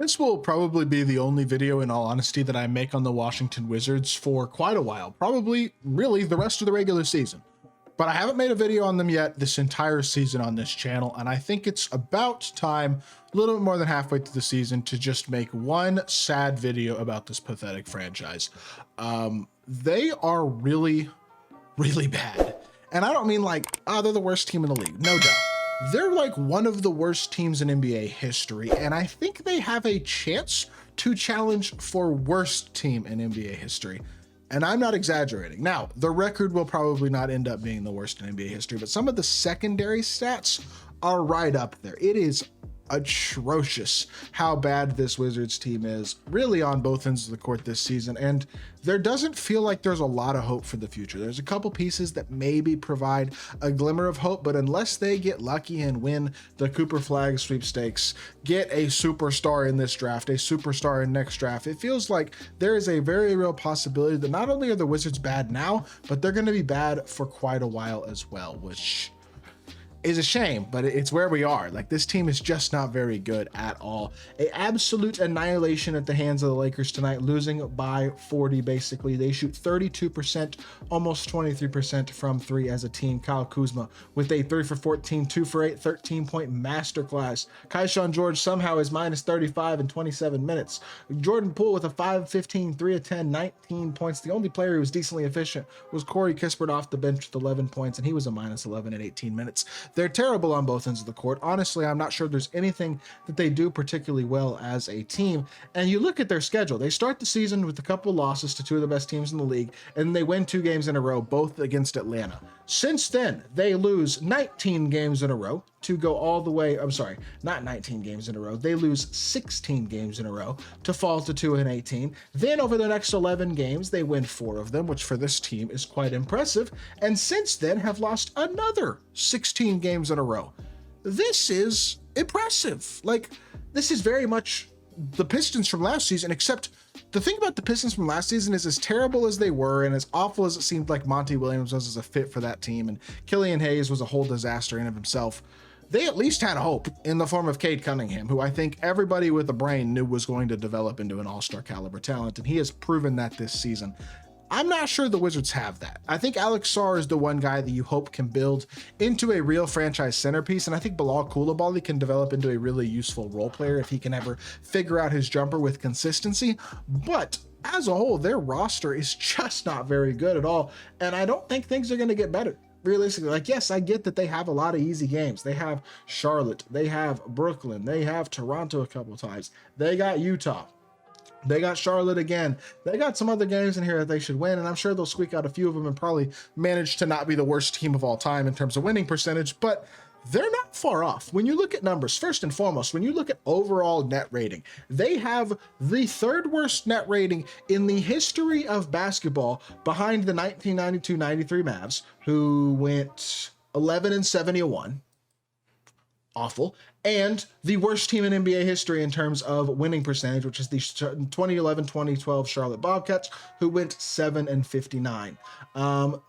This will probably be the only video, in all honesty, that I make on the Washington Wizards for quite a while, probably really the rest of the regular season. But I haven't made a video on them yet this entire season on this channel, and I think it's about time, a little bit more than halfway through the season, to just make one sad video about this pathetic franchise. They are really, really bad. And I don't mean like, they're the worst team in the league. No doubt. They're like one of the worst teams in NBA history, and I think they have a chance to challenge for worst team in NBA history. And I'm not exaggerating. Now, the record will probably not end up being the worst in NBA history, but some of the secondary stats are right up there. It is atrocious how bad this Wizards team is, really on both ends of the court this season, and there doesn't feel like there's a lot of hope for the future. There's a couple pieces that maybe provide a glimmer of hope, but unless they get lucky and win the Cooper Flag sweepstakes, get a superstar in this draft, a superstar in next draft, it feels like there is a very real possibility that not only are the Wizards bad now, but they're going to be bad for quite a while as well, which is a shame, but it's where we are. Like, this team is just not very good at all. An absolute annihilation at the hands of the Lakers tonight, losing by 40 basically. They shoot 32%, almost 23% from three as a team. Kyle Kuzma with a 3 for 14, 2 for 8, 13-point masterclass. Kayshawn George somehow is minus 35 in 27 minutes. Jordan Poole with a 5-15, 3 of 10, 19 points. The only player who was decently efficient was Corey Kispert off the bench with 11 points, and he was a minus 11 in 18 minutes. They're terrible on both ends of the court. Honestly, I'm not sure there's anything that they do particularly well as a team. And you look at their schedule. They start the season with a couple losses to two of the best teams in the league, and they win 2 games in a row, both against Atlanta. Since then, they lose 19 games in a row to go all the way. I'm sorry, not 19 games in a row. They lose 16 games in a row to fall to 2-18. Then over the next 11 games, they win 4 of them, which for this team is quite impressive. And since then have lost another 16 games in a row. This is impressive. Like, this is very much the Pistons from last season, except the thing about the Pistons from last season is, as terrible as they were and as awful as it seemed like Monty Williams was as a fit for that team, and Killian Hayes was a whole disaster in of himself, they at least had hope in the form of Cade Cunningham, who I think everybody with a brain knew was going to develop into an all-star caliber talent, and he has proven that this season. I'm not sure the Wizards have that. I think Alex Sarr is the one guy that you hope can build into a real franchise centerpiece, and I think Bilal Coulibaly can develop into a really useful role player if he can ever figure out his jumper with consistency. But as a whole, their roster is just not very good at all, and I don't think things are going to get better. Realistically, like, yes, I get that they have a lot of easy games. They have Charlotte, they have Brooklyn, they have Toronto a couple times, they got Utah, they got Charlotte again. They got some other games in here that they should win, and I'm sure they'll squeak out a few of them and probably manage to not be the worst team of all time in terms of winning percentage, but they're not far off. When you look at numbers, first and foremost, when you look at overall net rating, they have the 3rd worst net rating in the history of basketball, behind the 1992-93 Mavs, who went 11-71. Awful. And the worst team in NBA history in terms of winning percentage, which is the 2011-2012 Charlotte Bobcats, who went 7-59.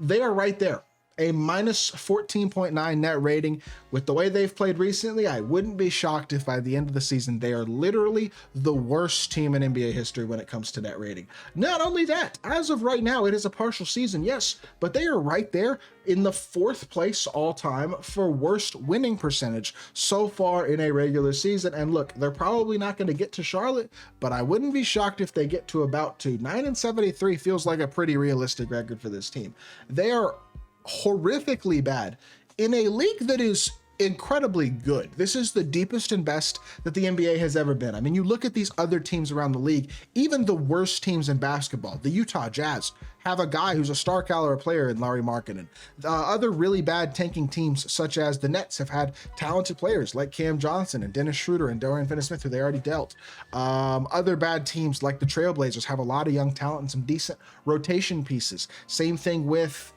They are right there. A minus 14.9 net rating. With the way they've played recently, I wouldn't be shocked if by the end of the season they are literally the worst team in NBA history when it comes to net rating. Not only that, as of right now, it is a partial season, yes, but they are right there in the 4th place all time for worst winning percentage so far in a regular season. And look, they're probably not going to get to Charlotte, but I wouldn't be shocked if they get to about 2. 9-73 feels like a pretty realistic record for this team. They are horrifically bad in a league that is incredibly good. This is the deepest and best that the NBA has ever been. I mean, you look at these other teams around the league, even the worst teams in basketball, the Utah Jazz have a guy who's a star caliber player in Lauri Markkanen. Other really bad tanking teams, such as the Nets, have had talented players like Cam Johnson and Dennis Schroeder and Dorian Finney-Smith, who they already dealt. Other bad teams like the Trailblazers have a lot of young talent and some decent rotation pieces. Same thing with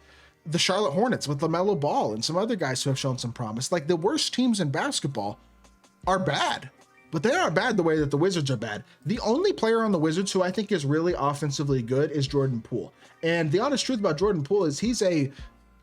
the Charlotte Hornets with LaMelo Ball and some other guys who have shown some promise. Like, the worst teams in basketball are bad, but they aren't bad the way that the Wizards are bad. The only player on the Wizards who I think is really offensively good is Jordan Poole. And the honest truth about Jordan Poole is he's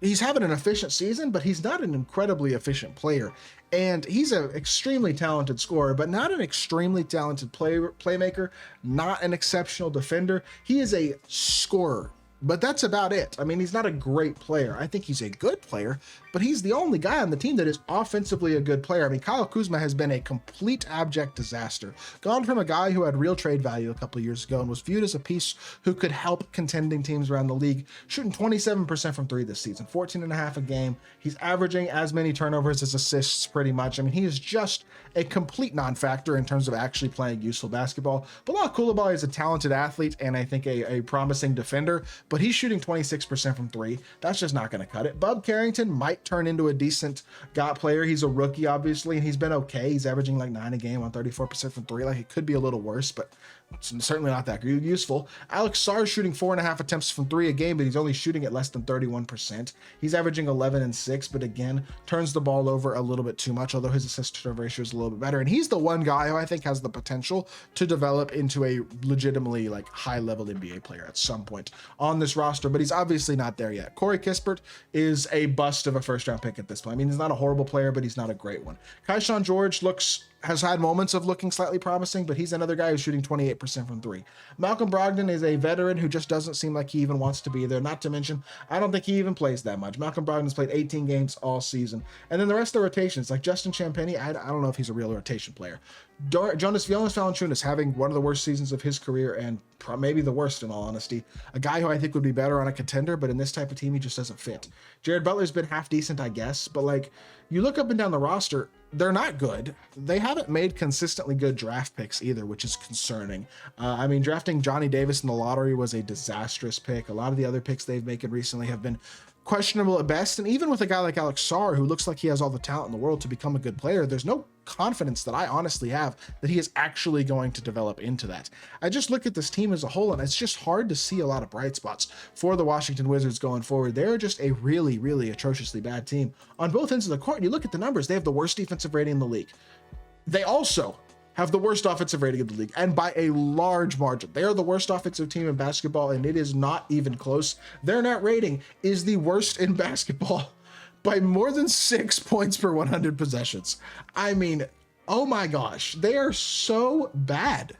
he's having an efficient season, but he's not an incredibly efficient player. And he's an extremely talented scorer, but not an extremely talented playmaker, not an exceptional defender. He is a scorer, but that's about it. I mean, he's not a great player. I think he's a good player, but he's the only guy on the team that is offensively a good player. I mean, Kyle Kuzma has been a complete abject disaster. Gone from a guy who had real trade value a couple of years ago and was viewed as a piece who could help contending teams around the league, shooting 27% from three this season, 14.5 a game. He's averaging as many turnovers as assists pretty much. I mean, he is just a complete non-factor in terms of actually playing useful basketball. Bilal Coulibaly is a talented athlete and I think a promising defender, but he's shooting 26% from three. That's just not going to cut it. Bub Carrington might turn into a decent GOT player. He's a rookie, obviously, and he's been okay. He's averaging like 9 a game on 34% from three. Like, it could be a little worse, but it's certainly not that useful. Alex Sarr is shooting 4.5 attempts from three a game, but he's only shooting at less than 31%. He's averaging 11 and 6, but again, turns the ball over a little bit too much, although his assist to turnover ratio is a little bit better. And he's the one guy who I think has the potential to develop into a legitimately like high level NBA player at some point on this roster, but he's obviously not there yet. Corey Kispert is a bust of a first round pick at this point. I mean, he's not a horrible player, but he's not a great one. Kaishan George has had moments of looking slightly promising, but he's another guy who's shooting 28% from three. Malcolm Brogdon is a veteran who just doesn't seem like he even wants to be there. Not to mention, I don't think he even plays that much. Malcolm Brogdon's played 18 games all season. And then the rest of the rotations, like Justin Champagnie, I don't know if he's a real rotation player. Jonas Valanciunas having one of the worst seasons of his career and maybe the worst in all honesty. A guy who I think would be better on a contender, but in this type of team, he just doesn't fit. Jared Butler's been half decent, I guess, but like you look up and down the roster, they're not good. They haven't made consistently good draft picks either, which is concerning. I mean, drafting Johnny Davis in the lottery was a disastrous pick. A lot of the other picks they've made recently have been questionable at best. And even with a guy like Alex Sarr, who looks like he has all the talent in the world to become a good player, there's no confidence that I honestly have that he is actually going to develop into that. I just look at this team as a whole, and it's just hard to see a lot of bright spots for the Washington Wizards going forward. They're just a really, really atrociously bad team on both ends of the court. And you look at the numbers, they have the worst defensive rating in the league. They also have the worst offensive rating in the league, and by a large margin. They are the worst offensive team in basketball, and it is not even close. Their net rating is the worst in basketball by more than 6 points per 100 possessions. I mean, oh my gosh, they are so bad.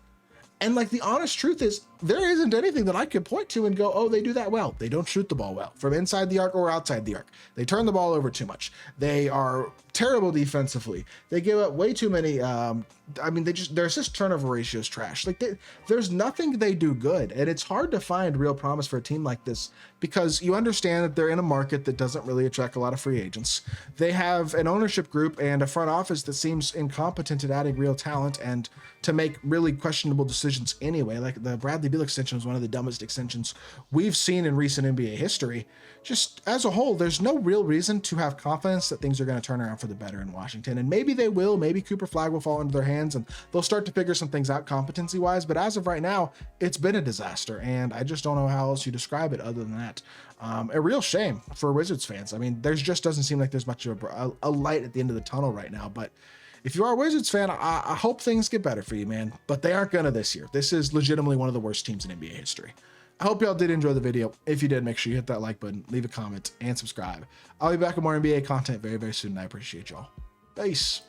And like the honest truth is, there isn't anything that I could point to and go, oh, they do that well. They don't shoot the ball well from inside the arc or outside the arc. They turn the ball over too much. They are terrible defensively. They give up way too many. Their assist turnover ratio is trash. Like there's nothing they do good. And it's hard to find real promise for a team like this because you understand that they're in a market that doesn't really attract a lot of free agents. They have an ownership group and a front office that seems incompetent at adding real talent and to make really questionable decisions anyway. Like the Bradley Beal extension was one of the dumbest extensions we've seen in recent NBA history. Just as a whole, there's no real reason to have confidence that things are going to turn around for the better in Washington. And maybe they will. Maybe Cooper Flagg will fall into their hands and they'll start to figure some things out competency wise. But as of right now, it's been a disaster. And I just don't know how else you describe it other than that. A real shame for Wizards fans. I mean, there's just doesn't seem like there's much of a light at the end of the tunnel right now. But if you are a Wizards fan, I hope things get better for you, man. But they aren't gonna this year. This is legitimately one of the worst teams in NBA history. I hope y'all did enjoy the video. If you did, make sure you hit that like button, leave a comment, and subscribe. I'll be back with more NBA content very, very soon, and I appreciate y'all. Peace.